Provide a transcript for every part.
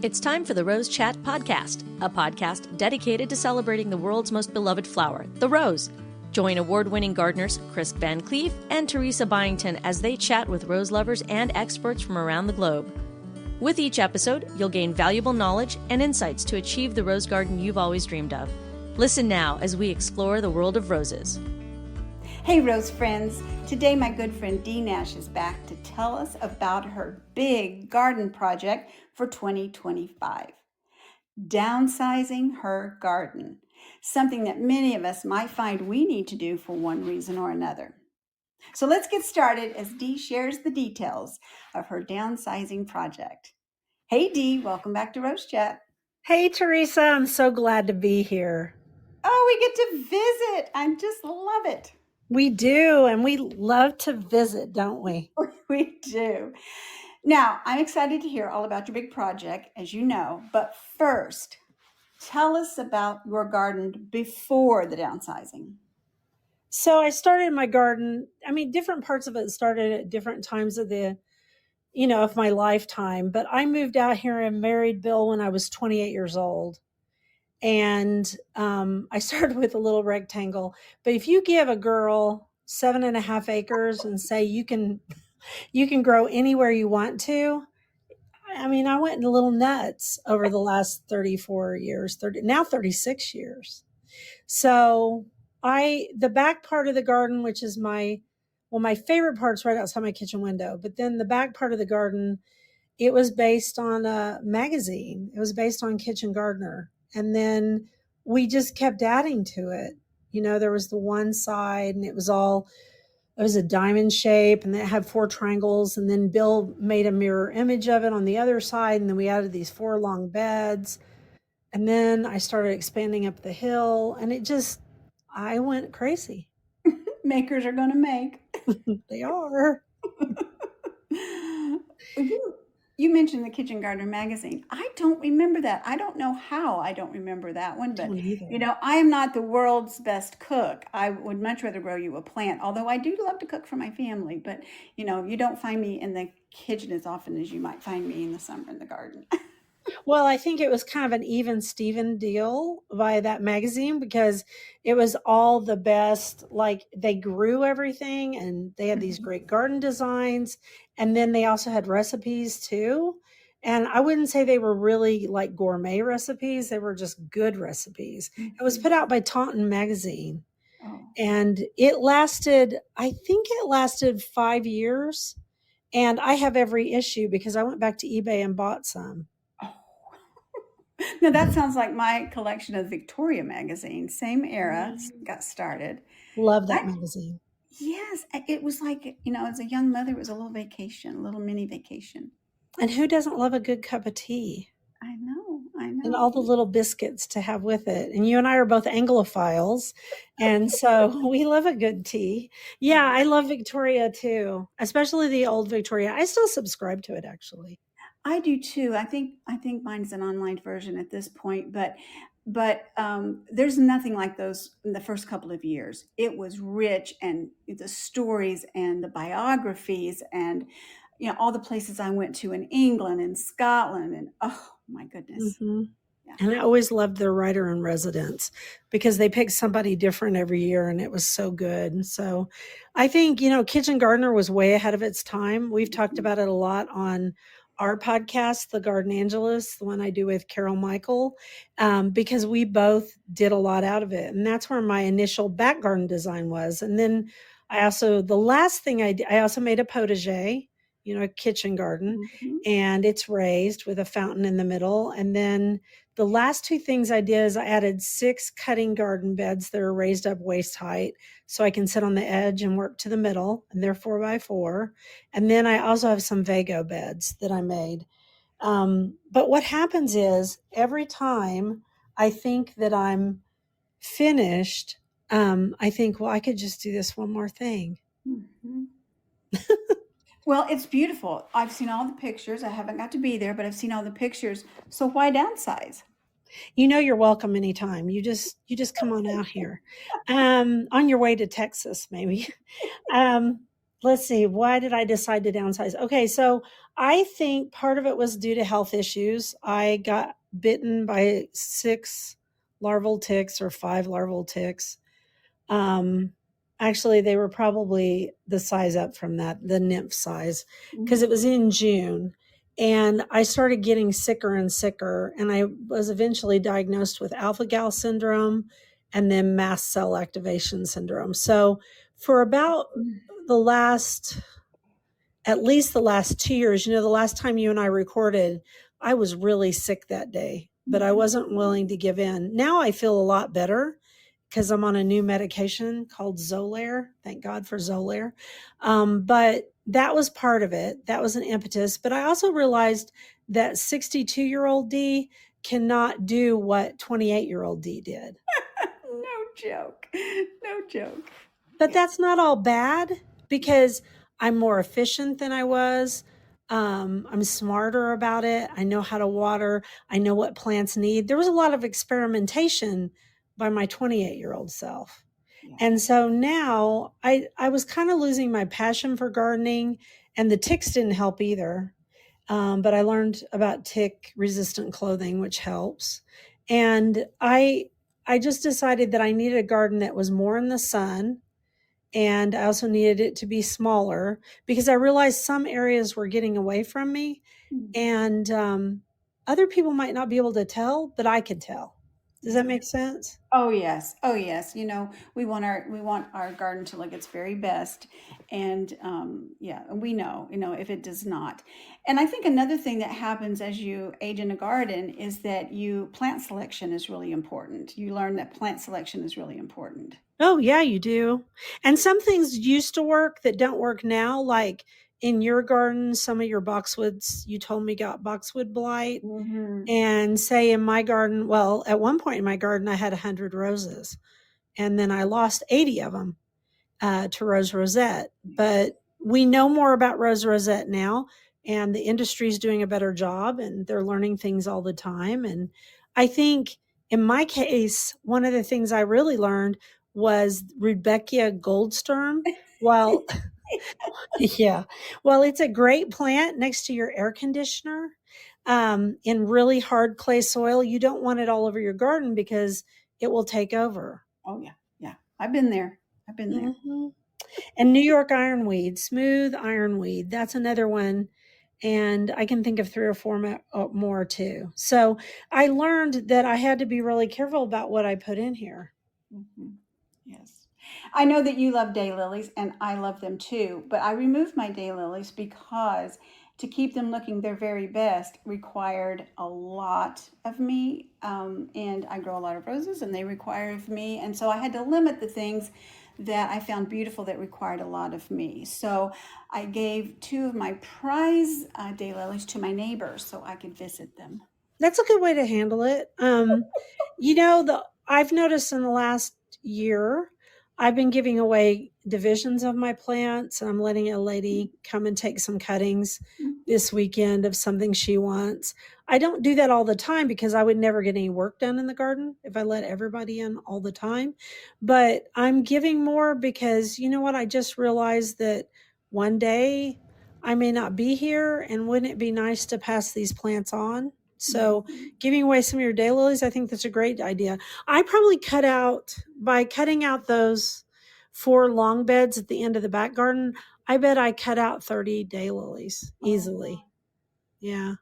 It's time for the Rose Chat Podcast, a podcast dedicated to celebrating the world's most beloved flower, the rose. Join award-winning gardeners Chris VanCleave and Teresa Byington as they chat with rose lovers and experts from around the globe. With each episode, you'll gain valuable knowledge and insights to achieve the rose garden you've always dreamed of. Listen now as we explore the world of roses. Hey Rose friends, today my good friend Dee Nash is back to tell us about her big garden project for 2025. Downsizing her garden, something that many of us might find we need to do for one reason or another. So let's get started as Dee shares the details of her downsizing project. Hey Dee, welcome back to Rose Chat. Hey Teresa, I'm so glad to be here. Oh, we get to visit. I just love it. We do, and we love to visit, don't we? We do. Now, I'm excited to hear all about your big project, as you know, but first, tell us about your garden before the downsizing. So I started my garden, different parts of it started at different times of of my lifetime, but I moved out here and married Bill when I was 28 years old. And I started with a little rectangle, but if you give a girl 7.5 acres and say you can grow anywhere you want to, I went a little nuts over the last 34 years, 36 years. So the back part of the garden, which is my favorite part's right outside my kitchen window, but then the back part of the garden, it was based on a magazine. It was based on Kitchen Gardener. And then we just kept adding to it. There was the one side and it was a diamond shape and it had 4 triangles. And then Bill made a mirror image of it on the other side. And then we added these 4 long beds. And then I started expanding up the hill and I went crazy. Makers are going to make. They are. You mentioned the Kitchen Gardener magazine. I don't remember that. I don't know how I don't remember that one, but I am not the world's best cook. I would much rather grow you a plant, although I do love to cook for my family, but you don't find me in the kitchen as often as you might find me in the summer in the garden. Well, I think it was kind of an even Steven deal by that magazine because it was all the best, like they grew everything and they had these great garden designs. And then they also had recipes too. And I wouldn't say they were really like gourmet recipes. They were just good recipes. It was put out by Taunton Magazine. Oh. And I think it lasted 5 years. And I have every issue because I went back to eBay and bought some. Now that sounds like my collection of Victoria magazine, same era, got started. Love that magazine. Yes, it was like, as a young mother, it was a little vacation, a little mini vacation. And who doesn't love a good cup of tea? I know. And all the little biscuits to have with it. And you and I are both Anglophiles. And so we love a good tea. Yeah, I love Victoria too, especially the old Victoria. I still subscribe to it actually. I do too. I think mine's an online version at this point, but there's nothing like those in the first couple of years. It was rich, and the stories and the biographies and all the places I went to in England and Scotland and oh my goodness. Mm-hmm. Yeah. And I always loved their writer in residence because they picked somebody different every year and it was so good. And so I think, Kitchen Gardener was way ahead of its time. We've talked about it a lot on our podcast, the Gardenangelists, the one I do with Carol Michael, because we both did a lot out of it. And that's where my initial back garden design was. And then the last thing I did, I also made a potager, a kitchen garden, and it's raised with a fountain in the middle. And then the last 2 things I did is I added 6 cutting garden beds that are raised up waist height so I can sit on the edge and work to the middle, and they're 4x4. And then I also have some Vago beds that I made. But what happens is every time I think that I'm finished, I think, well, I could just do this one more thing. Mm-hmm. Well, it's beautiful. I've seen all the pictures. I haven't got to be there, but I've seen all the pictures. So why downsize? You're welcome anytime. You just come on out here. On your way to Texas, maybe. Let's see. Why did I decide to downsize? Okay. So I think part of it was due to health issues. I got bitten by 6 larval ticks or 5 larval ticks. Actually, they were probably the size up from that, the nymph size, because it was in June. And I started getting sicker and sicker. And I was eventually diagnosed with alpha-gal syndrome and then mast cell activation syndrome. So for about at least the last 2 years, the last time you and I recorded, I was really sick that day, but I wasn't willing to give in. Now I feel a lot better because I'm on a new medication called Xolair. Thank God for Xolair. But that was part of it. That was an impetus. But I also realized that 62-year-old Dee cannot do what 28-year-old Dee did. No joke. But that's not all bad because I'm more efficient than I was. I'm smarter about it. I know how to water. I know what plants need. There was a lot of experimentation by my 28-year-old self. Yeah. And so now I was kind of losing my passion for gardening, and the ticks didn't help either. But I learned about tick resistant clothing, which helps. And I just decided that I needed a garden that was more in the sun. And I also needed it to be smaller because I realized some areas were getting away from me, and other people might not be able to tell, but I could tell. Does that make sense? Oh yes. We want our garden to look its very best, and we know if it does not. And I think another thing that happens as you age in a garden is that plant selection is really important. You learn that plant selection is really important. Oh yeah, you do. And some things used to work that don't work now, like in your garden, some of your boxwoods, you told me got boxwood blight. Mm-hmm. And say in my garden, well, at one point in my garden, I had 100 roses, and then I lost 80 of them to rose rosette. But we know more about rose rosette now, and the industry is doing a better job, and they're learning things all the time. And I think in my case, one of the things I really learned was Rudbeckia goldsturm. Well, it's a great plant next to your air conditioner. In really hard clay soil, you don't want it all over your garden because it will take over. Oh yeah. I've been there. Mm-hmm. And New York ironweed, smooth ironweed, that's another one. And I can think of 3 or 4 more too. So I learned that I had to be really careful about what I put in here. Mm-hmm. Yes. I know that you love daylilies, and I love them too, but I removed my daylilies because to keep them looking their very best required a lot of me. And I grow a lot of roses, and they require of me. And so I had to limit the things that I found beautiful that required a lot of me. So I gave 2 of my prize daylilies to my neighbors so I could visit them. That's a good way to handle it. I've noticed in the last year, I've been giving away divisions of my plants, and I'm letting a lady come and take some cuttings this weekend of something she wants. I don't do that all the time because I would never get any work done in the garden if I let everybody in all the time. But I'm giving more because, you know what? I just realized that one day I may not be here, and wouldn't it be nice to pass these plants on? So giving away some of your daylilies, I think that's a great idea. I probably by cutting out those 4 long beds at the end of the back garden, I bet I cut out 30 daylilies easily. Yeah.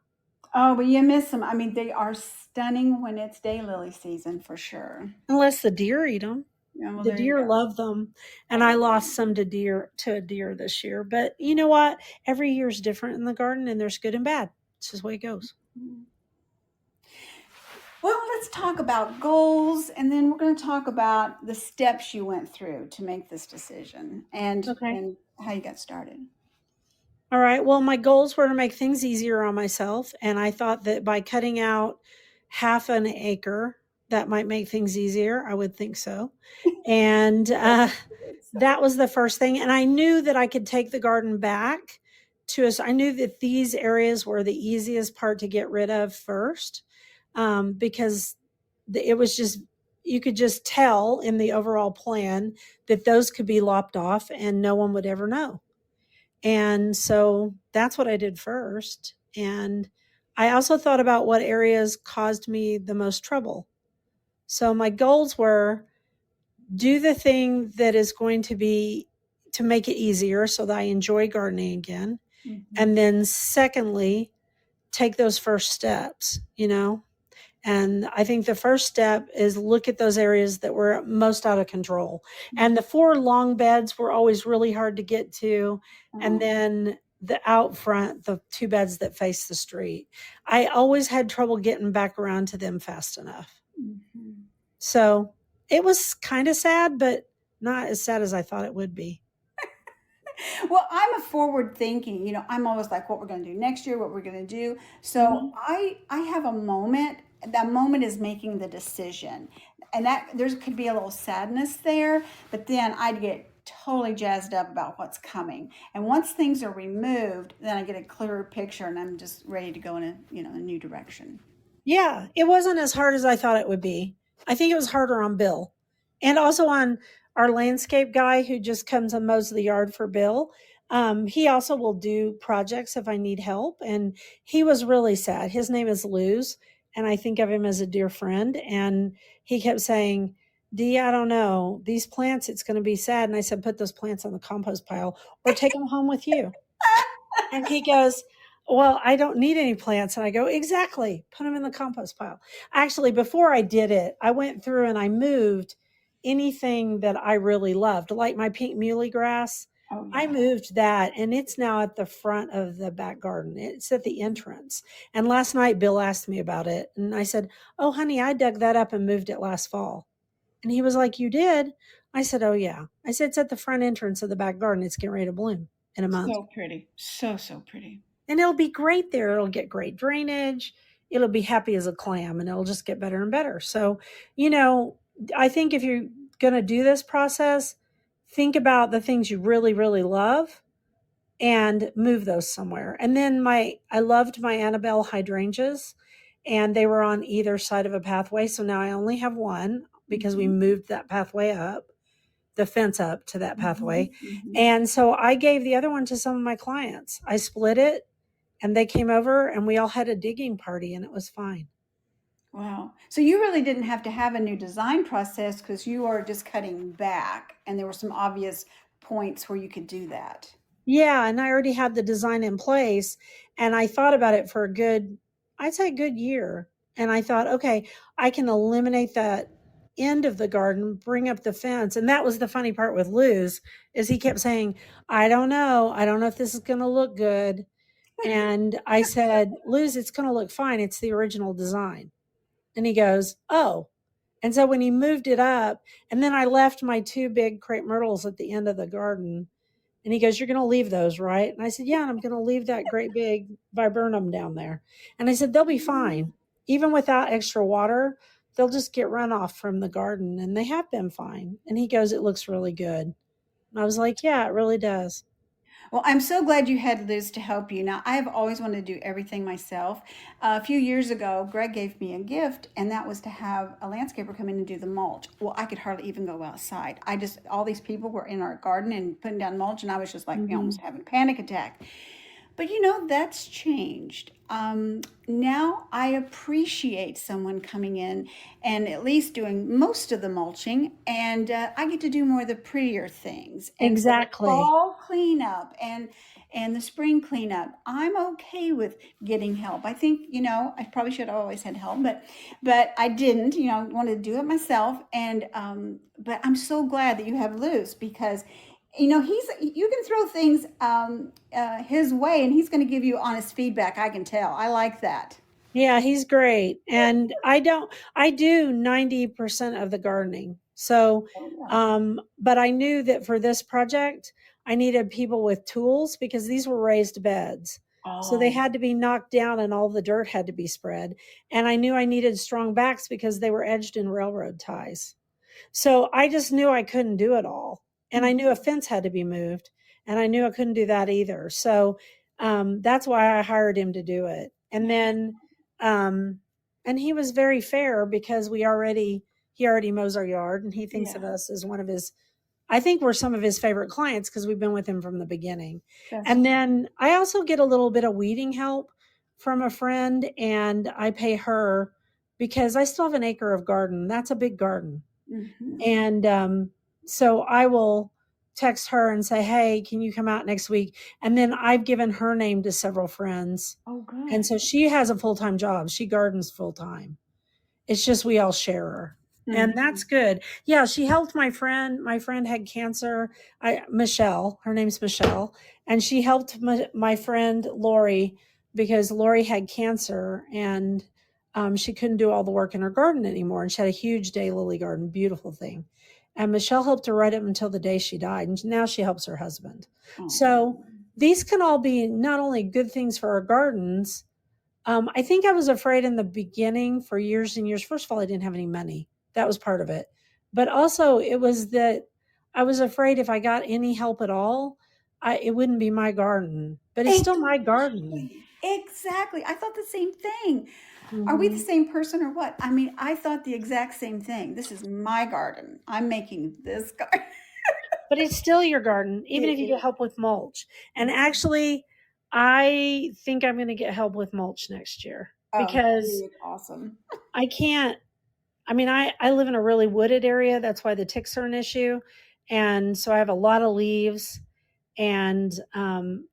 Oh, but you miss them. I mean, they are stunning when it's daylily season for sure. Unless the deer eat them. Yeah, well, the deer love them. And I lost some to a deer this year. But you know what? Every year is different in the garden, and there's good and bad. It's just the way it goes. Well, let's talk about goals, and then we're going to talk about the steps you went through to make this decision and how you got started. All right. Well, my goals were to make things easier on myself, and I thought that by cutting out half an acre, that might make things easier. I would think so. And that was the first thing. And I knew that I could take the garden back to us. I knew that these areas were the easiest part to get rid of first. Because it was just, you could just tell in the overall plan that those could be lopped off and no one would ever know. And so that's what I did first. And I also thought about what areas caused me the most trouble. So my goals were do the thing that is going to be to make it easier so that I enjoy gardening again. And then secondly, take those first steps, And I think the first step is look at those areas that were most out of control. And the 4 long beds were always really hard to get to. And then the out front, the 2 beds that face the street, I always had trouble getting back around to them fast enough. So it was kind of sad, but not as sad as I thought it would be. Well, I'm a forward thinking, I'm always like what we're going to do next year, what we're going to do. So I have a moment. That moment is making the decision, and that there could be a little sadness there, but then I'd get totally jazzed up about what's coming. And once things are removed, then I get a clearer picture and I'm just ready to go in a new direction. Yeah, it wasn't as hard as I thought it would be. I think it was harder on Bill and also on our landscape guy who just comes and mows the yard for Bill. He also will do projects if I need help. And he was really sad. His name is Luz, and I think of him as a dear friend. And he kept saying, Dee, I don't know. These plants, it's going to be sad. And I said, put those plants on the compost pile or take them home with you. And he goes, well, I don't need any plants. And I go, exactly. Put them in the compost pile. Actually, before I did it, I went through and I moved anything that I really loved, like my pink muhly grass. Oh, yeah. I moved that, and it's now at the front of the back garden. It's at the entrance. And last night, Bill asked me about it. And I said, oh, honey, I dug that up and moved it last fall. And he was like, you did? I said, oh, yeah. I said, it's at the front entrance of the back garden. It's getting ready to bloom in a month. So pretty. So pretty. And it'll be great there. It'll get great drainage. It'll be happy as a clam, and it'll just get better and better. So, I think if you're going to do this process, think about the things you really, really love and move those somewhere. And then I loved my Annabelle hydrangeas, and they were on either side of a pathway. So now I only have one because we moved that pathway up, the fence up to that pathway. And so I gave the other one to some of my clients. I split it, and they came over and we all had a digging party, and it was fine. Wow. So you really didn't have to have a new design process because you are just cutting back, and there were some obvious points where you could do that. Yeah. And I already had the design in place, and I thought about it for I'd say a good year. And I thought, okay, I can eliminate that end of the garden, bring up the fence. And that was the funny part with Luz, is he kept saying, I don't know if this is going to look good. And I said, Luz, it's going to look fine. It's the original design. And he goes, oh. And so when he moved it up, and then I left my 2 big crepe myrtles at the end of the garden, and he goes, you're going to leave those, right? And I said, yeah, and I'm going to leave that great big viburnum down there. And I said, they'll be fine. Even without extra water, they'll just get runoff from the garden, and they have been fine. And he goes, it looks really good. And I was like, yeah, it really does. Well, I'm so glad you had Liz to help you. Now, I've always wanted to do everything myself. A few years ago, Greg gave me a gift, and that was to have a landscaper come in and do the mulch. Well, I could hardly even go outside. All these people were in our garden and putting down mulch, and I was just like almost having a panic attack. But that's changed. Now I appreciate someone coming in and at least doing most of the mulching, and I get to do more of the prettier things. And exactly. So the fall cleanup and the spring cleanup, I'm okay with getting help. I think, I probably should have always had help, but I didn't, wanted to do it myself. And, but I'm so glad that you have Luz, because you can throw things his way, and he's going to give you honest feedback. I can tell. I like that. Yeah, he's great. And I do 90% of the gardening. So, but I knew that for this project, I needed people with tools because these were raised beds. Oh. So they had to be knocked down and all the dirt had to be spread. And I knew I needed strong backs because they were edged in railroad ties. So I just knew I couldn't do it all. And I knew a fence had to be moved, and I knew I couldn't do that either. So that's why I hired him to do it. And then, and he was very fair because he already mows our yard, and he thinks of us as one of his I think we're some of his favorite clients because we've been with him from the beginning. That's And then I also get a little bit of weeding help from a friend, and I pay her because I still have an acre of garden. That's a big garden. Mhm. And so I will text her and say, hey, can you come out next week? And then I've given her name to several friends. Oh, good. And so she has a full-time job. She gardens full-time. It's just we all share her. And that's good. Yeah, she helped my friend. My friend had cancer. Michelle, her name's Michelle. And she helped my friend Lori because Lori had cancer and she couldn't do all the work in her garden anymore. And she had a huge daylily garden, beautiful thing. And Michelle helped her right up until the day she died. And now she helps her husband. Oh. So these can all be not only good things for our gardens. I think I was afraid in the beginning for years and years. First of all, I didn't have any money. That was part of it. But also it was that I was afraid if I got any help at all, it wouldn't be my garden. But it's still my garden. Exactly. I thought the same thing. Are we the Mhm. same person or what? I mean, I thought the exact same thing. This is my garden. I'm making this garden. But it's still your garden, even if you get help with mulch. And actually, I think I'm going to get help with mulch next year because awesome. I can't. I mean, I live in a really wooded area. That's why the ticks are an issue. And so I have a lot of leaves, and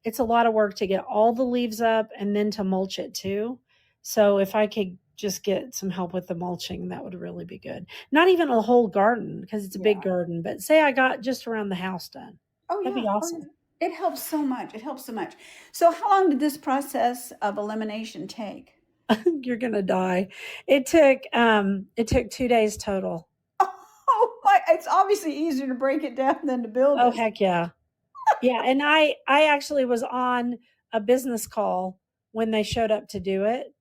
it's a lot of work to get all the leaves up and then to mulch it too. So if I could just get some help with the mulching, that would really be good. Not even a whole garden because it's a big garden, but say I got just around the house done. Oh, That'd be awesome. It helps so much. It helps so much. So how long did this process of elimination take? You're going to die. It took 2 days total. Oh my, it's obviously easier to break it down than to build Oh, it. heck yeah. Yeah. And I actually was on a business call when they showed up to do it.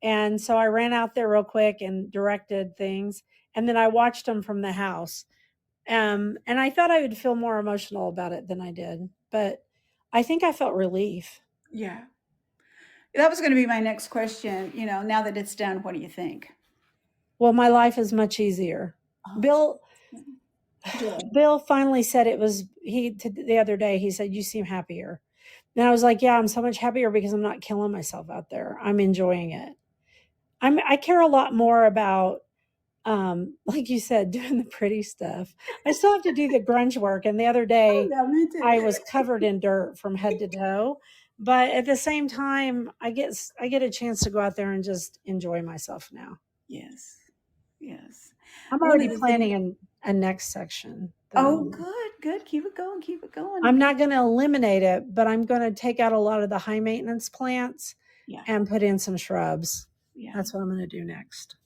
And so I ran out there real quick and directed things. And then I watched them from the house. And I thought I would feel more emotional about it than I did. But I think I felt relief. Yeah. That was going to be my next question. You know, now that it's done, what do you think? Well, my life is much easier. Oh, Bill finally said the other day, he said, you seem happier. And I was like, yeah, I'm so much happier because I'm not killing myself out there. I'm enjoying it. I care a lot more about, like you said, doing the pretty stuff. I still have to do the grunge work. And the other day I was covered in dirt from head to toe. But at the same time, I get a chance to go out there and just enjoy myself now. Yes. Yes. I'm already planning a next section. Oh, good. Keep it going. I'm not going to eliminate it, but I'm going to take out a lot of the high maintenance plants and put in some shrubs. Yeah. That's what I'm going to do next.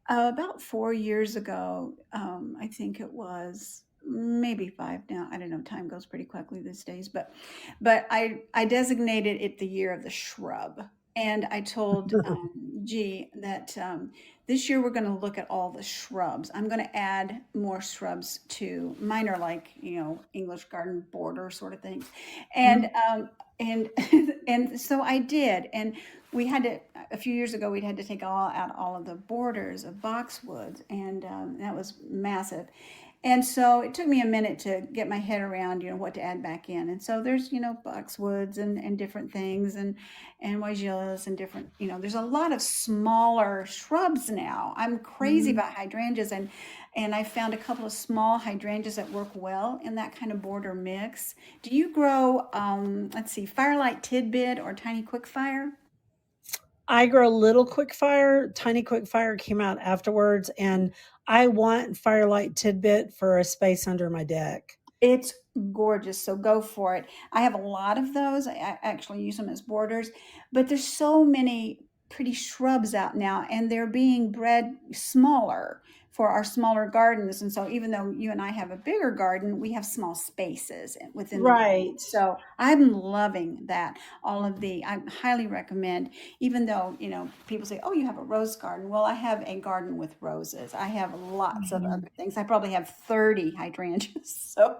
About 4 years ago, I think it was maybe 5 now. I don't know. Time goes pretty quickly these days, but I designated it the year of the shrub. And I told G that this year we're going to look at all the shrubs. I'm going to add more shrubs to mine are like, English garden border sort of things. And and so I did. And we had to, a few years ago, we'd had to take out all of the borders of boxwoods, and that was massive. And so it took me a minute to get my head around, what to add back in. And so there's, boxwoods and different things and weigelas and different, there's a lot of smaller shrubs now. I'm crazy about hydrangeas, and I found a couple of small hydrangeas that work well in that kind of border mix. Do you grow, Firelight Tidbit or Tiny Quickfire? I grow Little Quickfire. Tiny Quickfire came out afterwards, and I want Firelight Tidbit for a space under my deck. It's gorgeous, so go for it. I have a lot of those. I actually use them as borders, but there's so many pretty shrubs out now, and they're being bred smaller for our smaller gardens. And so even though you and I have a bigger garden, we have small spaces within the garden. So I'm loving that. I highly recommend, even though, people say, oh, you have a rose garden. Well, I have a garden with roses. I have lots of other things. I probably have 30 hydrangeas. So.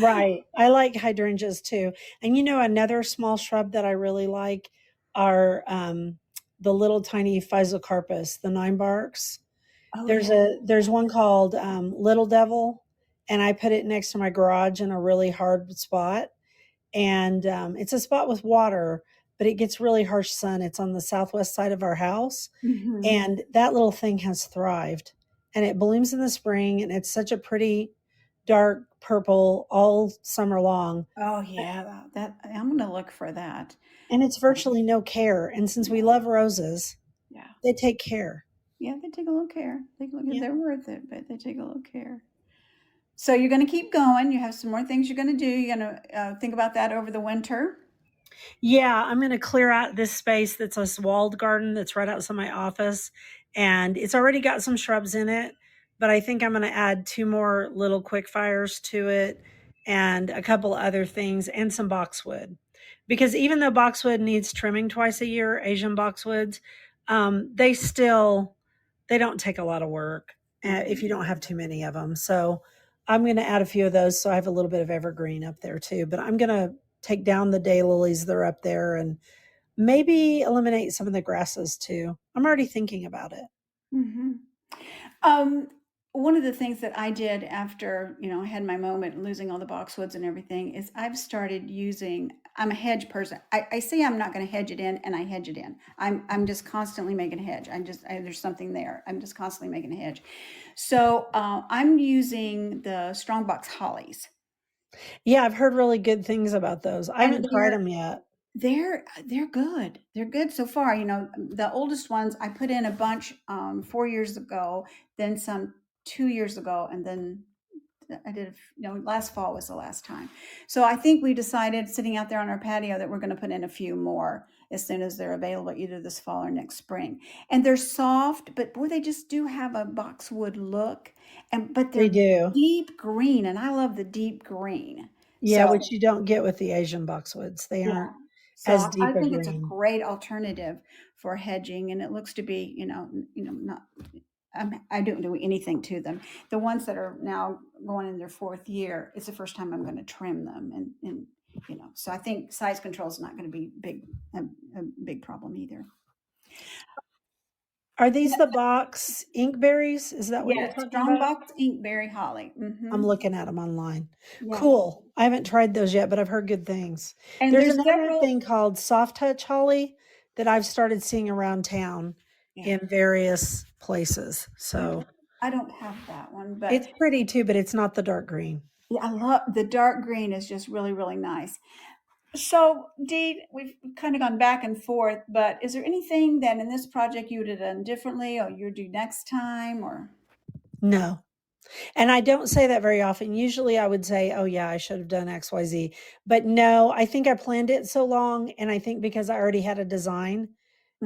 Right. I like hydrangeas too. And another small shrub that I really like are the little tiny Physocarpus, the 9 barks. There's one called Little Devil, and I put it next to my garage in a really hard spot. And it's a spot with water, but it gets really harsh sun. It's on the southwest side of our house. Mhm. And that little thing has thrived, and it blooms in the spring, and it's such a pretty dark purple all summer long. Oh yeah, that I'm gonna look for that. And it's virtually no care. And since we love roses, Yeah, they take care. yeah, they take a little care. Yeah. They're worth it, but they take a little care. So you're going to keep going. You have some more things you're going to do. You're going to think about that over the winter. Yeah, I'm going to clear out this space that's this walled garden that's right outside my office. And it's already got some shrubs in it, but I think I'm going to add 2 more little quick fires to it and a couple other things and some boxwood. Because even though boxwood needs trimming twice a year, Asian boxwoods, they don't take a lot of work if you don't have too many of them. So I'm going to add a few of those. So I have a little bit of evergreen up there too, but I'm going to take down the daylilies that are up there and maybe eliminate some of the grasses too. I'm already thinking about it. Mm-hmm. One of the things that I did after, I had my moment losing all the boxwoods and everything is I've started using, I'm a hedge person. I say I'm not going to hedge it in, and I hedge it in. I'm just constantly making a hedge. There's something there. I'm just constantly making a hedge. So I'm using the Strongbox hollies. Yeah, I've heard really good things about those. I haven't tried them yet. They're good. They're good so far. The oldest ones I put in a bunch 4 years ago, then some 2 years ago, and then I did, last fall was the last time. So I think we decided sitting out there on our patio that we're going to put in a few more as soon as they're available, either this fall or next spring. And they're soft, but boy, they just do have a boxwood look. But they're deep green, and I love the deep green. Yeah, which you don't get with the Asian boxwoods. They aren't as deep. I think it's a great alternative for hedging, and it looks to be, not. I don't do anything to them. The ones that are now going in their 4th year, it's the first time I'm going to trim them, and so I think size control is not going to be a big problem either. Are these the box inkberries? Is that what you're talking about? Strongbox inkberry holly. Mm-hmm. I'm looking at them online. Yeah. Cool. I haven't tried those yet, but I've heard good things. And there's another thing called soft touch holly that I've started seeing around town in various places. So I don't have that one, but it's pretty too, but it's not the dark green. Yeah, I love the dark green. Is just really, really nice. So, Dee, we've kind of gone back and forth, but is there anything that in this project you would have done differently, or you'll do next time, or? No. And I don't say that very often. Usually I would say, oh yeah, I should have done X, Y, Z. But no, I think I planned it so long. And I think because I already had a design,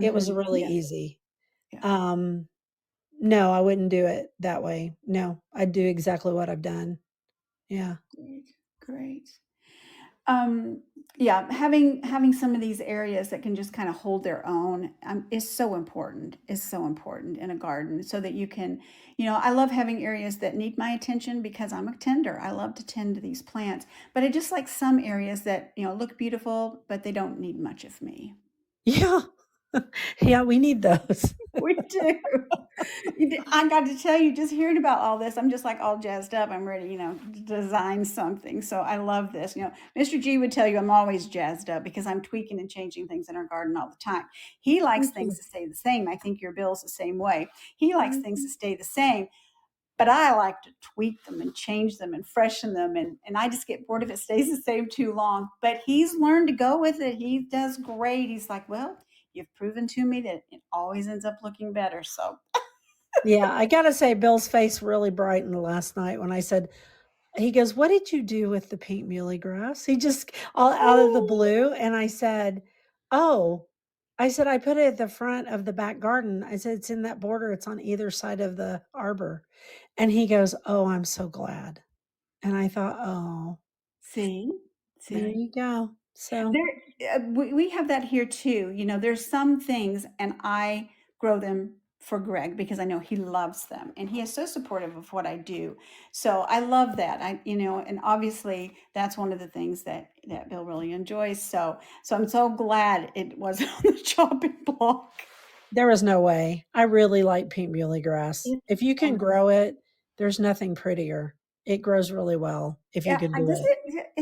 it was really easy. Yeah. No, I wouldn't do it that way. No, I'd do exactly what I've done. Yeah. Great. Yeah, having some of these areas that can just kind of hold their own is so important. In a garden, so that you can, I love having areas that need my attention because I'm a tender. I love to tend to these plants, but I just like some areas that, look beautiful, but they don't need much of me. Yeah. Yeah, we need those. We do. I got to tell you, just hearing about all this, I'm just like all jazzed up. I'm ready, to design something. So I love this. Mr. G would tell you I'm always jazzed up because I'm tweaking and changing things in our garden all the time. He likes things to stay the same. I think your Bill's the same way. He likes things to stay the same, but I like to tweak them and change them and freshen them. And I just get bored if it stays the same too long. But he's learned to go with it. He does great. He's like, well, you've proven to me that it always ends up looking better. So yeah, I got to say, Bill's face really brightened last night when I said, he goes, what did you do with the pink muley grass? He just all out of the blue. And I said, I put it at the front of the back garden. I said, it's in that border. It's on either side of the arbor. And he goes, oh, I'm so glad. And I thought, oh, see, there you go. So we have that here too. There's some things, and I grow them for Greg because I know he loves them, and he is so supportive of what I do. So I love that. And obviously that's one of the things that Bill really enjoys. So I'm so glad it wasn't on the chopping block. There was no way. I really like pink muley grass. If you can grow it, there's nothing prettier. It grows really well if you Yeah, can do does it.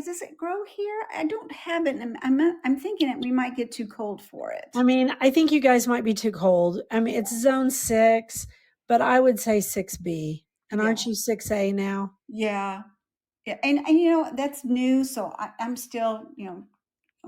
does it grow here? I don't have it. And I'm thinking that we might get too cold for it. I mean, I think you guys might be too cold. I mean, it's zone 6, but I would say 6B. And Yeah, aren't you 6A now? yeah, yeah. And that's new, so I'm still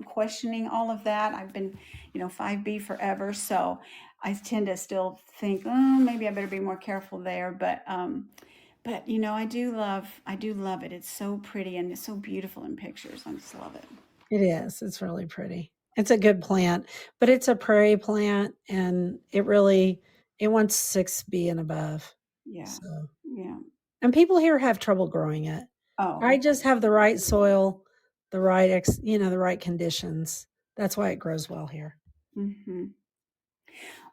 questioning all of that. I've been 5B forever, so I tend to still think, oh, maybe I better be more careful there. But I do love it. It's so pretty and it's so beautiful in pictures. I just love it. It is. It's really pretty. It's a good plant, but it's a prairie plant and it wants 6B and above. Yeah, So, yeah. and people here have trouble growing it. I Oh, just have the right soil, the right the right conditions. That's why it grows well here. mm-hmm.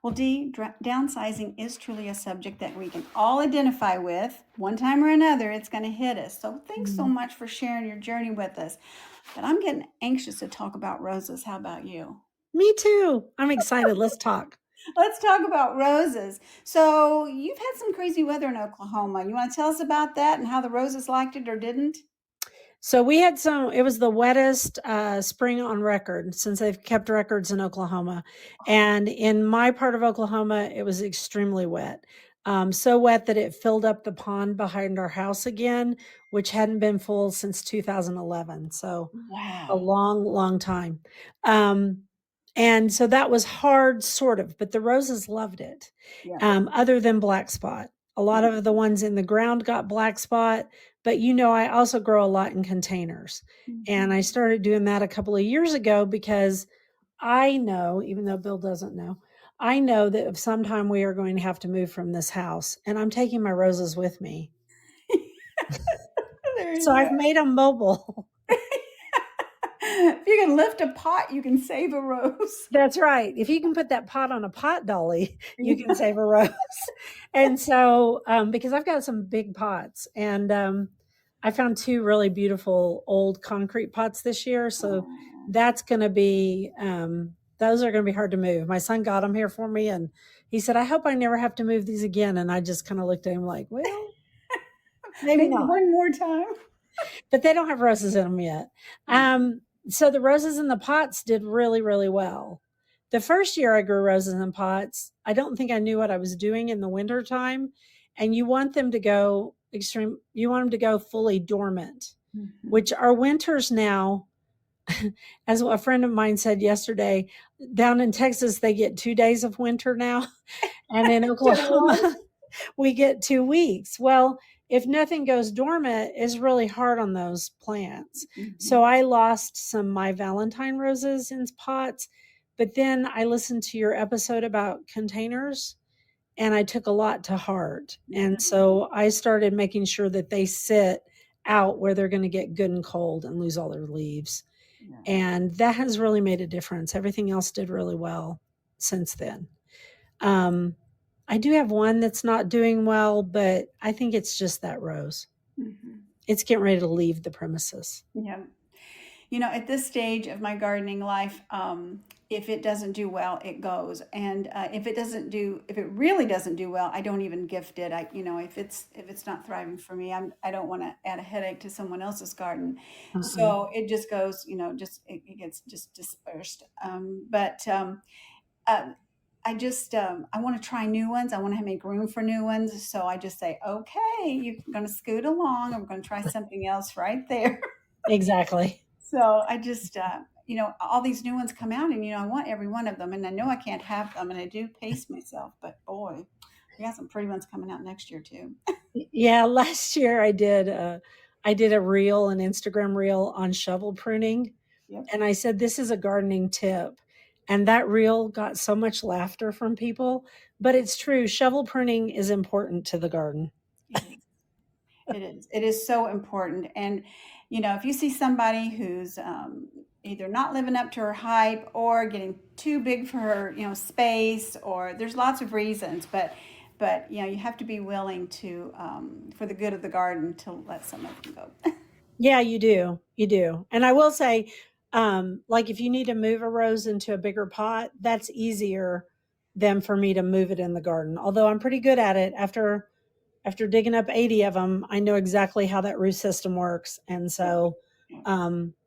Well, Dee, downsizing is truly a subject that we can all identify with. One time or another, it's going to hit us. So thanks so much for sharing your journey with us. But I'm getting anxious to talk about roses. How about you? Me too. I'm excited. Let's talk. Let's talk about roses. So you've had some crazy weather in Oklahoma. You want to tell us about that and how the roses liked it or didn't? So we had it was the wettest spring on record since they've kept records in Oklahoma. And in my part of Oklahoma, it was extremely wet. So wet that it filled up the pond behind our house again, which hadn't been full since 2011. So a Wow. long, long time. And so that was hard, sort of, but the roses loved it. Yeah. Other than black spot. A lot of the ones in the ground got black spot, but I also grow a lot in containers. And I started doing that a couple of years ago because I know, even though Bill doesn't know, I know that sometime we are going to have to move from this house, and I'm taking my roses with me. There you So I've go. made them mobile. If you can lift a pot, you can save a rose. That's right. If you can put that pot on a pot dolly, you can save a rose. And so, because I've got some big pots, and I found 2 really beautiful old concrete pots this year. So that's going to be, those are going to be hard to move. My son got them here for me, and he said, I hope I never have to move these again. And I just kind of looked at him like, well, maybe not. One more time. But they don't have roses in them yet. So the roses in the pots did really, really well. The first year I grew roses in pots, I don't think I knew what I was doing in the winter time. And you want them to go fully dormant, which our winters now, as a friend of mine said yesterday, down in Texas, they get 2 days of winter now. And in Oklahoma, we get 2 weeks. Well, if nothing goes dormant, it's really hard on those plants. So I lost some My Valentine roses in pots, but then I listened to your episode about containers and I took a lot to heart. And so I started making sure that they sit out where they're going to get good and cold and lose all their leaves. And that has really made a difference. Everything else did really well since then. I do have one that's not doing well, but I think it's just that rose. It's getting ready to leave the premises. Yeah. At this stage of my gardening life, if it doesn't do well, it goes. And if it really doesn't do well, I don't even gift it. If it's not thriving for me, I don't want to add a headache to someone else's garden. So it just goes, it gets just dispersed. I want to try new ones. I want to make room for new ones. So I just say, okay, you're going to scoot along. I'm going to try something else right there. Exactly. So I just, all these new ones come out and, I want every one of them. And I know I can't have them and I do pace myself, but boy, we got some pretty ones coming out next year too. Yeah. Last year I did an Instagram reel on shovel pruning. Yep. And I said, this is a gardening tip. And that reel got so much laughter from people, but it's true. Shovel pruning is important to the garden. It is. It is so important. And, if you see somebody who's either not living up to her hype or getting too big for her, space, or there's lots of reasons, but you have to be willing to, for the good of the garden, to let some of them go. Yeah, you do. You do. And I will say, like if you need to move a rose into a bigger pot, that's easier than for me to move it in the garden. Although I'm pretty good at it after after digging up 80 of them, I know exactly how that root system works. And so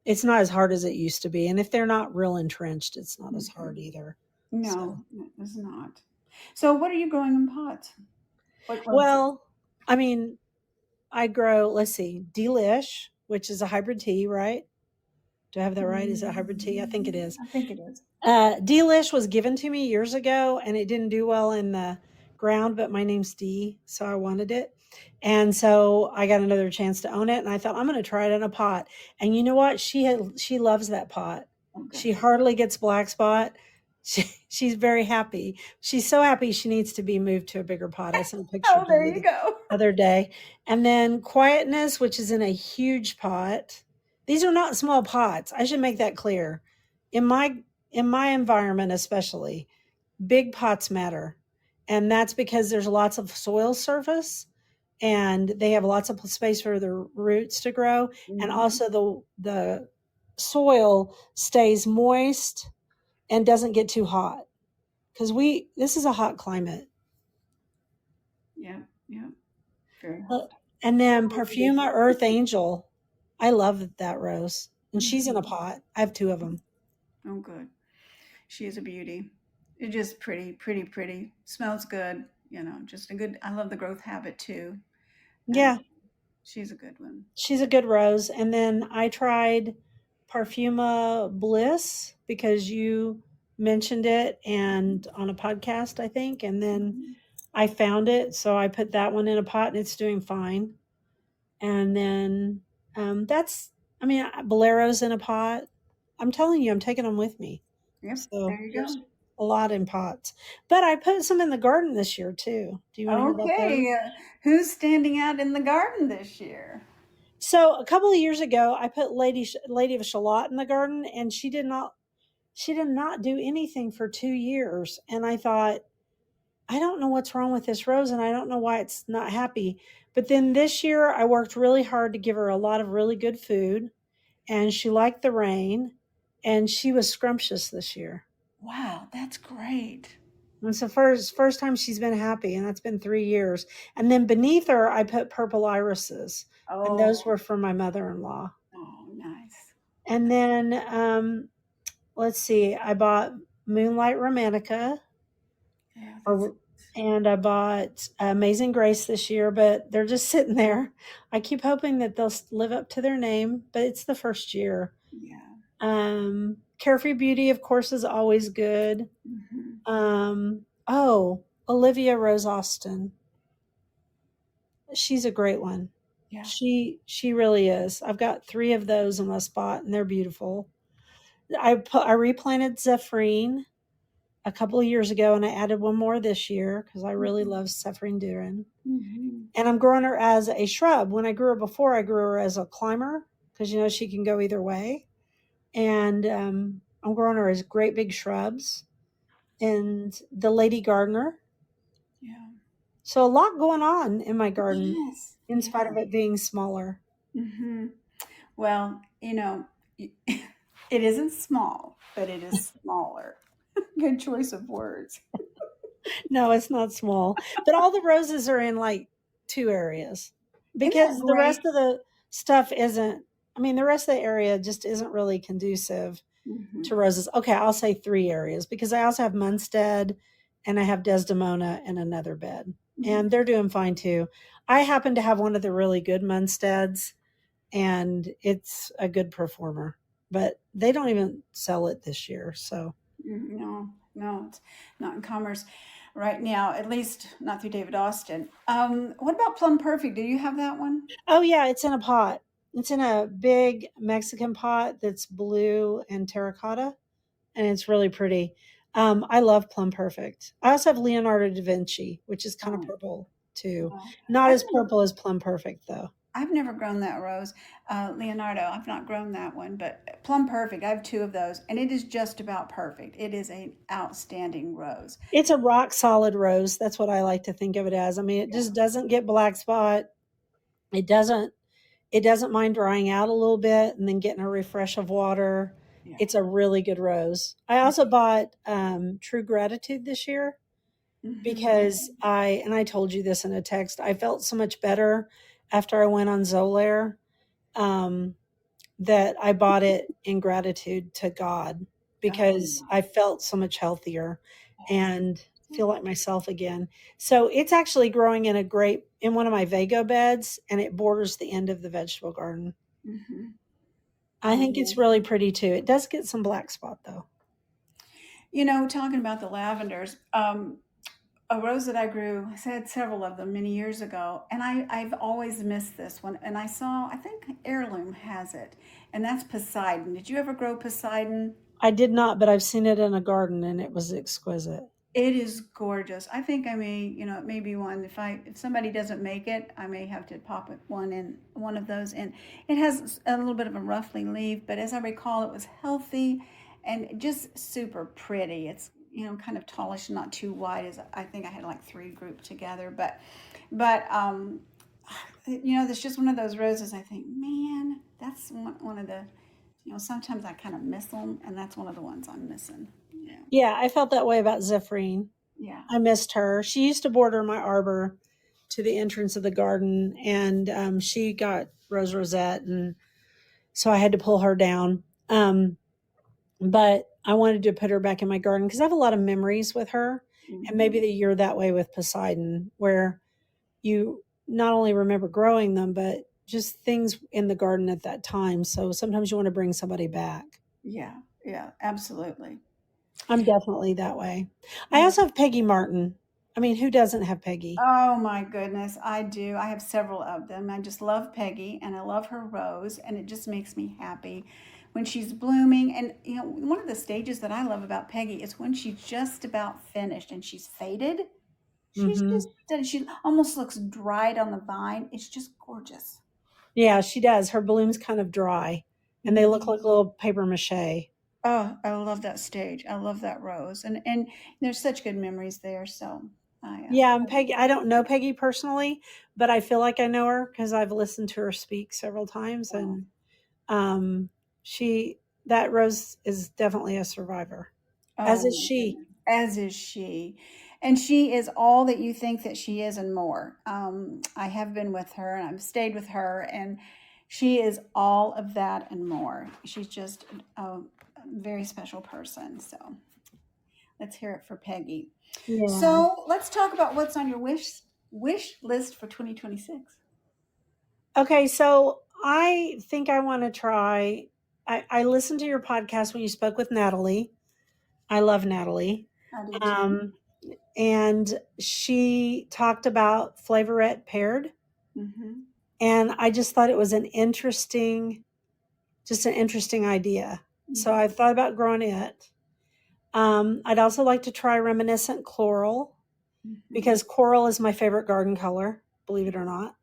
it's not as hard as it used to be. And if they're not real entrenched, it's not as hard either. No, it's not. So what are you growing in pots? Well, I mean, I grow, let's see, Delish, which is a hybrid tea, right? Do I have that right? Is it hybrid tea? I think it is. I think it is. Delish was given to me years ago, and it didn't do well in the ground, but my name's Dee, so I wanted it. And so I got another chance to own it, and I thought, I'm going to try it in a pot. And you know what? She loves that pot. Okay. She hardly gets black spot. She's very happy. She's so happy she needs to be moved to a bigger pot. I sent a picture oh, there you go. The other day. And then Quietness, which is in a huge pot. These are not small pots. I should make that clear. In my environment, especially, big pots matter. And that's because there's lots of soil surface and they have lots of space for the roots to grow. Mm-hmm. And also the soil stays moist and doesn't get too hot. Because this is a hot climate. Yeah. Very hot. And then Perfuma Earth Angel. I love that rose. And she's in a pot. I have 2 of them. Oh, good. She is a beauty. It's just pretty. Smells good. Just a good, I love the growth habit too. Yeah. She's a good one. She's a good rose. And then I tried Perfuma Bliss because you mentioned it and on a podcast, I think. And then I found it. So I put that one in a pot and it's doing fine. And then Bolero's in a pot. I'm telling you, I'm taking them with me. Yep, so there you go. A lot in pots. But I put some in the garden this year too. Do you want to hear about those? Who's standing out in the garden this year? So a couple of years ago, I put Lady of Shalott in the garden, and she did not do anything for 2 years. And I thought, I don't know what's wrong with this rose, and I don't know why it's not happy. But then this year, I worked really hard to give her a lot of really good food, and she liked the rain, and she was scrumptious this year. Wow, that's great. And so first time she's been happy, and that's been 3 years. And then beneath her, I put purple irises, and those were for my mother-in-law. Oh, nice. And then, let's see, I bought Moonlight Romantica. Yeah, and I bought Amazing Grace this year, but they're just sitting there. I keep hoping that they'll live up to their name, but it's the first year. Yeah. Carefree Beauty, of course, is always good. Mm-hmm. Olivia Rose Austin. She's a great one. Yeah. She really is. I've got 3 of those in my spot, and they're beautiful. I replanted Zephrine a couple of years ago, and I added one more this year because I really love Zephrine Duran. Mm-hmm. And I'm growing her as a shrub. When I grew her before, I grew her as a climber because, she can go either way. And I'm growing her as great big shrubs. And the Lady Gardener. Yeah. So a lot going on in my garden, in spite of it being smaller. Mm-hmm. Well, it isn't small, but it is smaller. Good choice of words. No, it's not small. But all the roses are in like 2 areas. Because the rest of the stuff isn't, the rest of the area just isn't really conducive to roses. Okay, I'll say 3 areas because I also have Munstead and I have Desdemona in another bed. And they're doing fine too. I happen to have one of the really good Munsteads and it's a good performer. But they don't even sell it this year, so. No, it's not in commerce right now, at least not through David Austin. What about Plum Perfect? Do you have that one? Oh, yeah, it's in a pot. It's in a big Mexican pot that's blue and terracotta, and it's really pretty. I love Plum Perfect. I also have Leonardo da Vinci, which is kind of purple, too. Not as purple as Plum Perfect, though. I've never grown that rose. Leonardo, I've not grown that one, but Plum Perfect, I have 2 of those, and it is just about perfect. It is an outstanding rose. It's a rock solid rose. That's what I like to think of it as. It just doesn't get black spot. It doesn't mind drying out a little bit and then getting a refresh of water. Yeah. It's a really good rose. I also bought True Gratitude this year. because I told you this in a text, I felt so much better after I went on Zolair, that I bought it in gratitude to God, because I felt so much healthier and feel like myself again. So it's actually growing in one of my Vago beds, and it borders the end of the vegetable garden. I think it's really pretty too. It does get some black spot though. You know, talking about the lavenders, a rose that I grew, I had several of them many years ago, and I've always missed this one. And I think Heirloom has it, and that's Poseidon. Did you ever grow Poseidon? I did not, but I've seen it in a garden, and it was exquisite. It is gorgeous. I think I may, it may be one. If somebody doesn't make it, I may have to pop one of those in. It has a little bit of a ruffly leaf, but as I recall, it was healthy and just super pretty. It's kind of tallish, not too wide. As I think I had like 3 grouped together, but there's just one of those roses. I think, man, that's one of the, sometimes I kind of miss them, and that's one of the ones I'm missing. Yeah, I felt that way about Zephrine. Yeah. I missed her. She used to border my arbor to the entrance of the garden, and she got rose rosette, and so I had to pull her down. But I wanted to put her back in my garden because I have a lot of memories with her. And maybe you're that way with Poseidon, where you not only remember growing them, but just things in the garden at that time. So sometimes you want to bring somebody back. Yeah, absolutely. I'm definitely that way. I also have Peggy Martin. I mean, who doesn't have Peggy? Oh my goodness, I do. I have several of them. I just love Peggy, and I love her rose, and it just makes me happy when she's blooming. And one of the stages that I love about Peggy is when she's just about finished and she's faded. She almost looks dried on the vine. It's just gorgeous. Yeah, she does. Her blooms kind of dry, and they look like little paper mache. Oh, I love that stage. I love that rose, and there's such good memories there. So, and Peggy. I don't know Peggy personally, but I feel like I know her because I've listened to her speak several times, and that rose is definitely a survivor, as is she. As is she. And she is all that you think that she is and more. I have been with her, and I've stayed with her, and she is all of that and more. She's just a very special person. So let's hear it for Peggy. Yeah. So let's talk about what's on your wish list for 2026. Okay, so I think I want to try. I listened to your podcast when you spoke with Natalie. I love Natalie. And she talked about flavorette peared. And I just thought it was an interesting idea. So I thought about growing it. I'd also like to try reminiscent coral, because coral is my favorite garden color, believe it or not.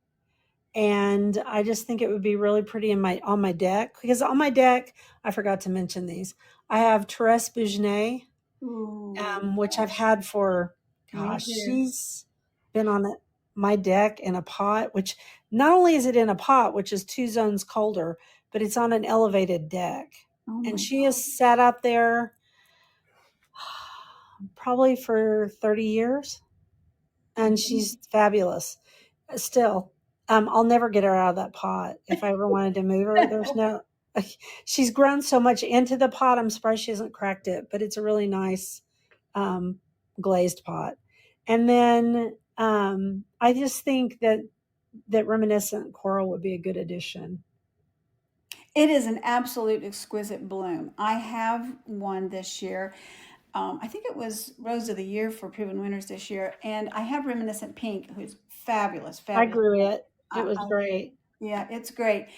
And I just think it would be really pretty on my deck, because on my deck, I forgot to mention these. I have Teresa Byington, which I've had for, she's been on my deck in a pot, which not only is it in a pot, which is 2 zones colder, but it's on an elevated deck. And she has sat out there probably for 30 years. And she's fabulous. Still, I'll never get her out of that pot. If I ever wanted to move her, she's grown so much into the pot. I'm surprised she hasn't cracked it, but it's a really nice glazed pot. And then I just think that reminiscent coral would be a good addition. It is an absolute exquisite bloom. I have one this year. I think it was Rose of the Year for Proven Winners this year. And I have Reminiscent Pink, who's fabulous. I grew it. It was great. Yeah, it's great.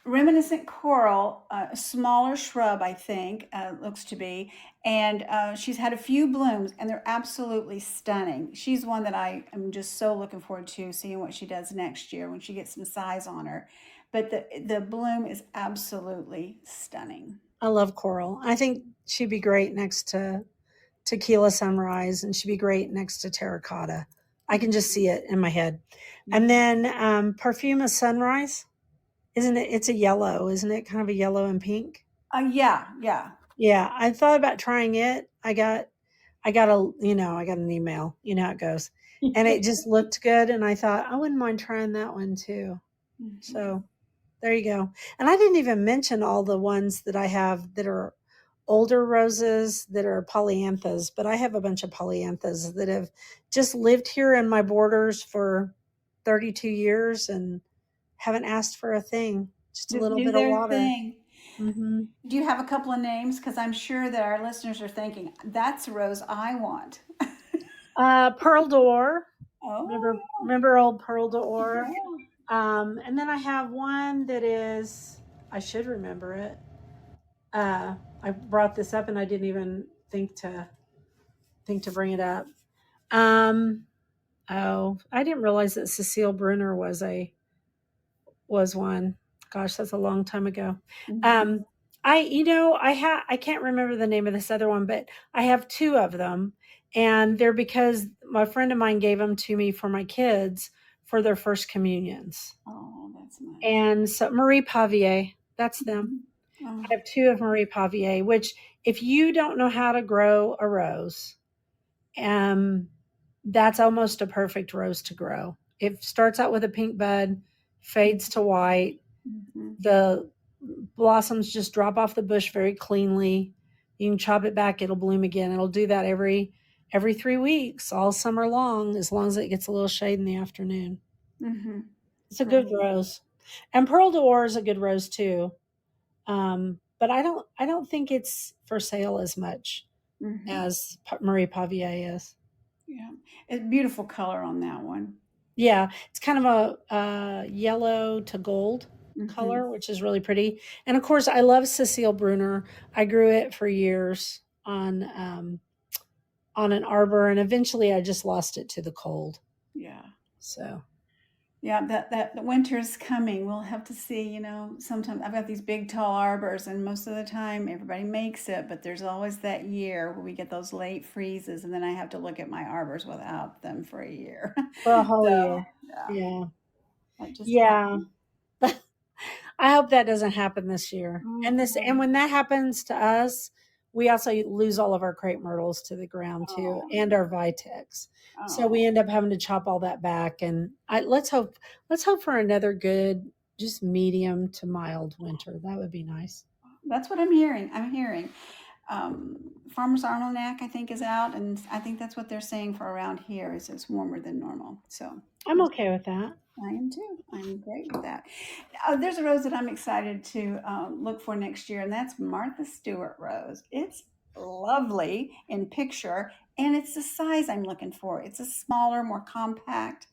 Reminiscent Coral, a smaller shrub, I think, looks to be. And she's had a few blooms, and they're absolutely stunning. She's one that I am just so looking forward to seeing what she does next year when she gets some size on her. But the bloom is absolutely stunning. I love coral. I think she'd be great next to Tequila Sunrise, and she'd be great next to Terracotta. I can just see it in my head. And then Perfume of Sunrise, isn't it? It's a yellow, isn't it? Kind of a yellow and pink. Yeah. I thought about trying it. I got I got an email, you know how it goes. And it just looked good. And I thought, I wouldn't mind trying that one too. So there you go. And I didn't even mention all the ones that I have that are older roses that are polyanthas, but I have a bunch of polyanthas that have just lived here in my borders for 32 years and haven't asked for a thing, just a little bit of water. Thing. Mm-hmm. Do you have a couple of names? Because I'm sure that our listeners are thinking, that's a rose I want. Pearl d'Or. Oh. Remember old Pearl d'Or? Yeah. And then I have one that is, I should remember it. I brought this up and I didn't even think to bring it up. I didn't realize that Cecile Brunner was one. Gosh, that's a long time ago. Mm-hmm. I can't remember the name of this other one, but I have two of them, and they're because my friend of mine gave them to me for my kids for their first communions. Oh, that's nice. And so Marie Pavier, that's them. Oh. I have two of Marie Pavier, which if you don't know how to grow a rose, that's almost a perfect rose to grow. It starts out with a pink bud, fades to white. Mm-hmm. The blossoms just drop off the bush very cleanly. You can chop it back, it'll bloom again. It'll do that every 3 weeks, all summer long as it gets a little shade in the afternoon. Mm-hmm. It's a good rose. And Pearl d'Or is a good rose too. But I don't think it's for sale as much as Marie Pavier is. Yeah, it's beautiful color on that one. Yeah, it's kind of a yellow to gold color, which is really pretty. And of course, I love Cecile Brunner. I grew it for years on an arbor, and eventually I just lost it to the cold. Yeah. So. Yeah, that the winter's coming. We'll have to see, sometimes I've got these big tall arbors and most of the time everybody makes it, but there's always that year where we get those late freezes and then I have to look at my arbors without them for a year. For a whole year. Yeah. Yeah. I hope that doesn't happen this year. Mm-hmm. And when that happens to us, we also lose all of our crepe myrtles to the ground too, and our vitex. So we end up having to chop all that back. And let's hope for another good, just medium to mild winter. That would be nice. That's what I'm hearing. Farmer's Almanac, I think, is out, and I think that's what they're saying for around here is it's warmer than normal. So I'm okay with that. I am too. I'm great with that. There's a rose that I'm excited to look for next year, and that's Martha Stewart rose. It's lovely in picture, and it's the size I'm looking for. It's a smaller, more compact,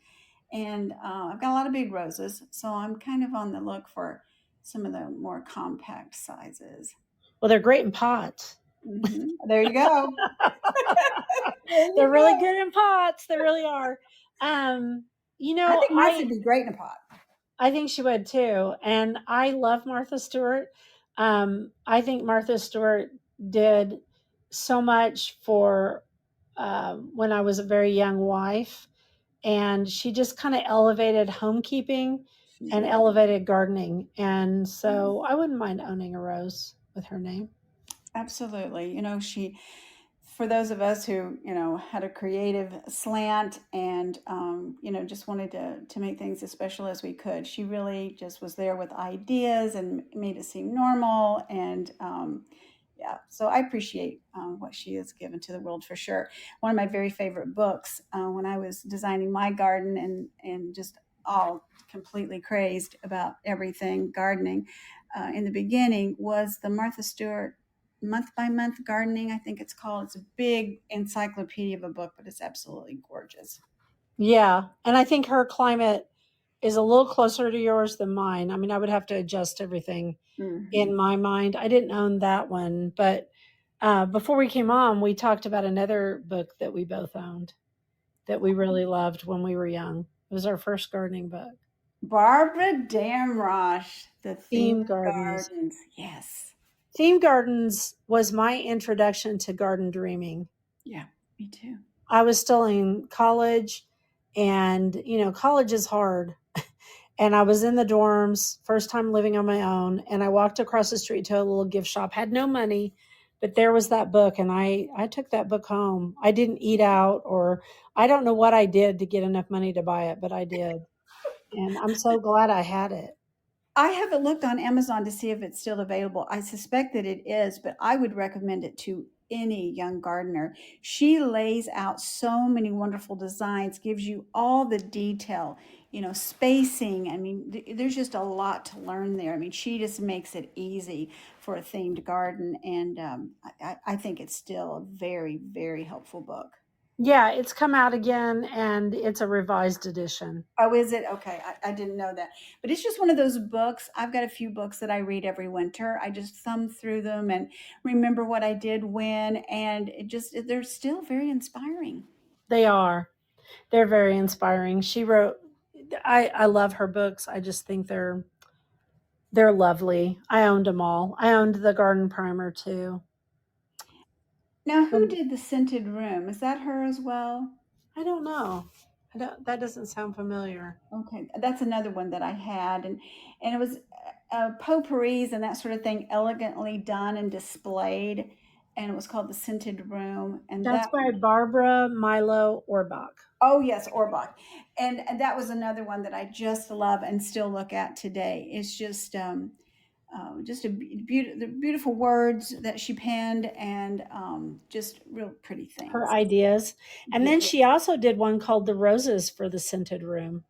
and I've got a lot of big roses, so I'm kind of on the look for some of the more compact sizes. Well, they're great in pots. Mm-hmm. There you go. They're really good in pots. They really are. I think Martha would be great in a pot. I think she would too. And I love Martha Stewart. I think Martha Stewart did so much for when I was a very young wife. And she just kind of elevated homekeeping and elevated gardening. And so I wouldn't mind owning a rose with her name. Absolutely. For those of us who, had a creative slant and, just wanted to make things as special as we could, she really just was there with ideas and made it seem normal. And so I appreciate what she has given to the world for sure. One of my very favorite books when I was designing my garden and just all completely crazed about everything gardening in the beginning was the Martha Stewart Month by Month Gardening, I think it's called. It's a big encyclopedia of a book, but it's absolutely gorgeous. Yeah. And I think her climate is a little closer to yours than mine. I mean, I would have to adjust everything in my mind. I didn't own that one, but before we came on, we talked about another book that we both owned that we really loved when we were young. It was our first gardening book. Barbara Damrosch, The Theme Gardens. Yes. Theme Gardens was my introduction to garden dreaming. Yeah, me too. I was still in college, and, college is hard. And I was in the dorms, first time living on my own, and I walked across the street to a little gift shop, had no money, But there was that book, and I took that book home. I didn't eat out, or I don't know what I did to get enough money to buy it, but I did. And I'm so glad I had it. I haven't looked on Amazon to see if it's still available. I suspect that it is, but I would recommend it to any young gardener. She lays out so many wonderful designs, gives you all the detail, spacing. I mean, there's just a lot to learn there. I mean, she just makes it easy for a themed garden. And I think it's still a very, very helpful book. Yeah, it's come out again, and it's a revised edition. Oh, is it? Okay. I didn't know that. But it's just one of those books. I've got a few books that I read every winter. I just thumb through them and remember what I did when, and they're still very inspiring. They are. They're very inspiring. She wrote, I love her books. I just think they're lovely. I owned them all. I owned the garden primer too. Now, who did The Scented Room? Is that her as well? I don't know. That doesn't sound familiar. Okay, that's another one that I had, and it was potpourris and that sort of thing, elegantly done and displayed, and it was called The Scented Room. And that's by Barbara Milo Orbach. Oh yes, Orbach, and that was another one that I just love and still look at today. It's just the beautiful words that she penned, and just real pretty things. Her ideas. And then she also did one called The Roses for the Scented Room.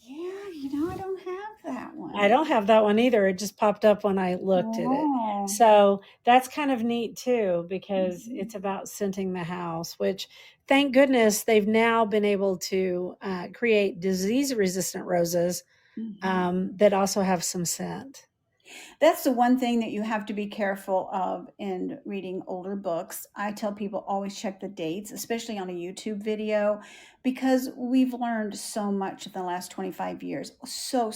Yeah, I don't have that one. I don't have that one either. It just popped up when I looked at it. So that's kind of neat too, because it's about scenting the house, which thank goodness they've now been able to create disease-resistant roses that also have some scent. That's the one thing that you have to be careful of in reading older books. I tell people always check the dates, especially on a YouTube video, because we've learned so much in the last 25 years. So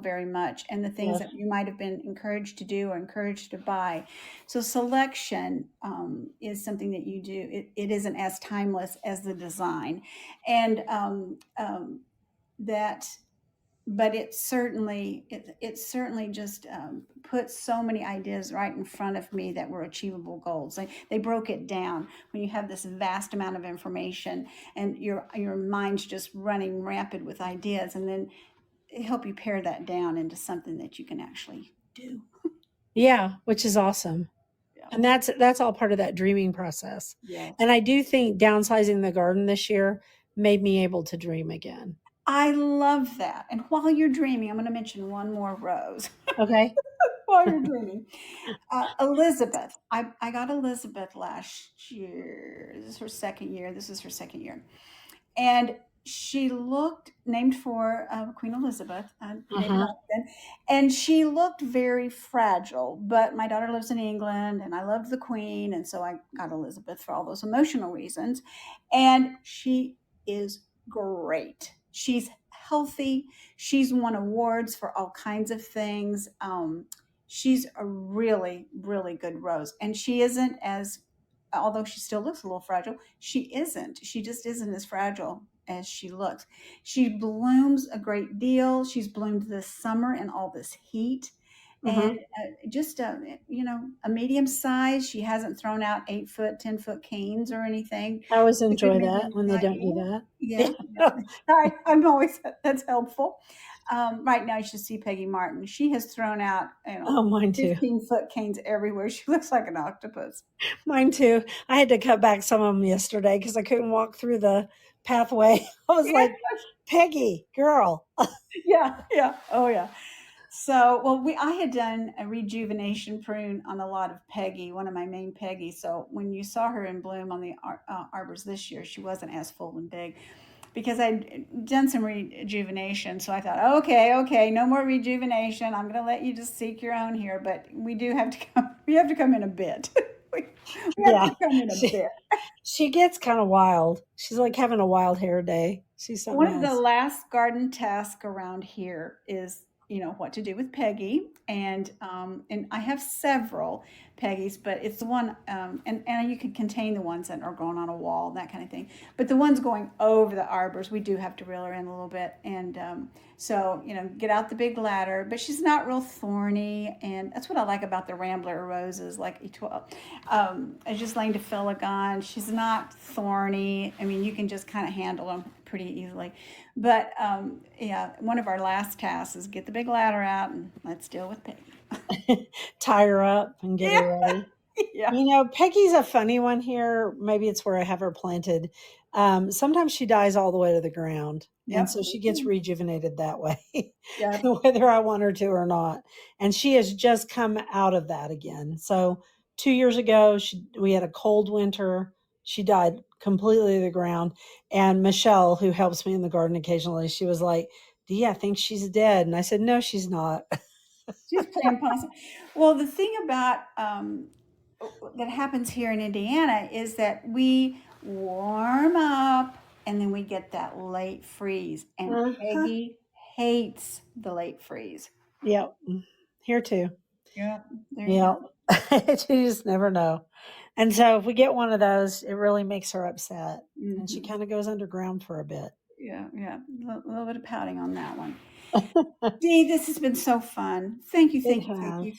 very much. And the things that you might have been encouraged to do or encouraged to buy. So selection is something that you do. It isn't as timeless as the design. And but it certainly just put so many ideas right in front of me that were achievable goals. They broke it down when you have this vast amount of information and your mind's just running rapid with ideas, and then help you pare that down into something that you can actually do. Yeah, which is awesome. Yeah. And that's all part of that dreaming process. Yes. And I do think downsizing the garden this year made me able to dream again. I love that. And while you're dreaming, I'm going to mention one more rose. Okay. While you're dreaming. Elizabeth. I got Elizabeth last year. This is her second year. And she looked, named for Queen Elizabeth, and she looked very fragile. But my daughter lives in England, and I loved the Queen, and so I got Elizabeth for all those emotional reasons. And she is great. She's healthy. She's won awards for all kinds of things. She's a really, really good rose. And she isn't although she still looks a little fragile, she just isn't as fragile as she looks. She blooms a great deal. She's bloomed this summer in all this heat. And just a medium size. She hasn't thrown out 8-foot, 10-foot canes or anything. I always enjoy that when they don't do that. Yeah, that's helpful. Right now, you should see Peggy Martin. She has thrown out, mine too. 15-foot canes everywhere. She looks like an octopus. Mine too. I had to cut back some of them yesterday because I couldn't walk through the pathway. I was like, Peggy, girl. Yeah. Oh yeah. So, I had done a rejuvenation prune on a lot of Peggy, one of my main Peggy. So when you saw her in bloom on the arbors this year, she wasn't as full and big because I'd done some rejuvenation. So I thought, okay, no more rejuvenation. I'm going to let you just seek your own here, but we have to come in a bit. She gets kind of wild. She's like having a wild hair day. She's something One of the last garden tasks around here is what to do with Peggy. And I have several, Peggy's, but it's the one, and you can contain the ones that are growing on a wall, that kind of thing. But the ones going over the arbors, we do have to reel her in a little bit. And so, get out the big ladder. But she's not real thorny, and that's what I like about the Rambler roses, like E12. Ghislaine Philigon, she's not thorny. I mean, you can just kind of handle them pretty easily. But one of our last tasks is get the big ladder out and let's deal with Peggy. Tie her up and get her ready. Yeah. Peggy's a funny one here. Maybe it's where I have her planted. Sometimes she dies all the way to the ground. Yep. And so she gets rejuvenated that way, whether I want her to or not. And she has just come out of that again. So 2 years ago, we had a cold winter. She died completely to the ground. And Michelle, who helps me in the garden occasionally, she was like, Dee, I think she's dead. And I said, no, she's not. She's playing possum. Well, the thing about that happens here in Indiana is that we warm up and then we get that late freeze. And Peggy hates the late freeze. Yep. Here too. Yeah. You just never know. And so if we get one of those, it really makes her upset. Mm-hmm. And she kind of goes underground for a bit. Yeah. A little bit of pouting on that one. Dee, this has been so fun. Thank you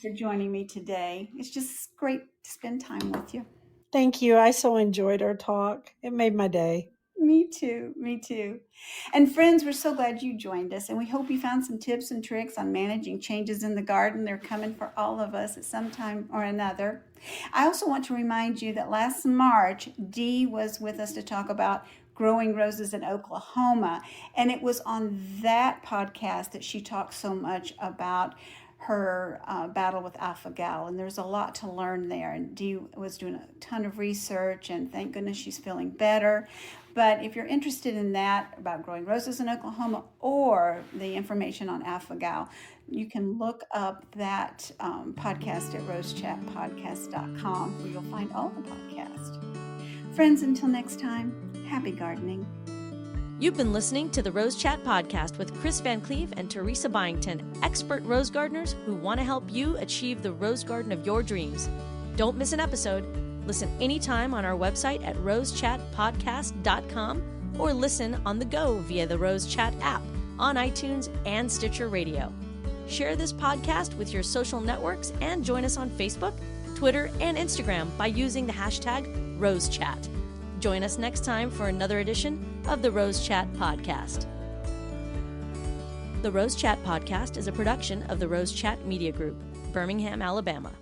for joining me today. It's just great to spend time with you. Thank you. I so enjoyed our talk. It made my day. Me too. And friends, we're so glad you joined us, and we hope you found some tips and tricks on managing changes in the garden. They're coming for all of us at some time or another. I also want to remind you that last March, Dee was with us to talk about growing roses in Oklahoma, and it was on that podcast that she talked so much about her battle with alpha-gal, and there's a lot to learn there. And Dee was doing a ton of research, and thank goodness she's feeling better. But if you're interested in that, about growing roses in Oklahoma, or the information on alpha-gal, you can look up that podcast at rosechatpodcast.com, where you'll find all the podcasts. Friends, until next time, happy gardening. You've been listening to the Rose Chat Podcast with Chris VanCleave and Teresa Byington, expert rose gardeners who want to help you achieve the rose garden of your dreams. Don't miss an episode. Listen anytime on our website at rosechatpodcast.com or listen on the go via the Rose Chat app on iTunes and Stitcher Radio. Share this podcast with your social networks and join us on Facebook, Twitter, and Instagram by using the hashtag RoseChat. Join us next time for another edition of the Rose Chat Podcast. The Rose Chat Podcast is a production of the Rose Chat Media Group, Birmingham, Alabama.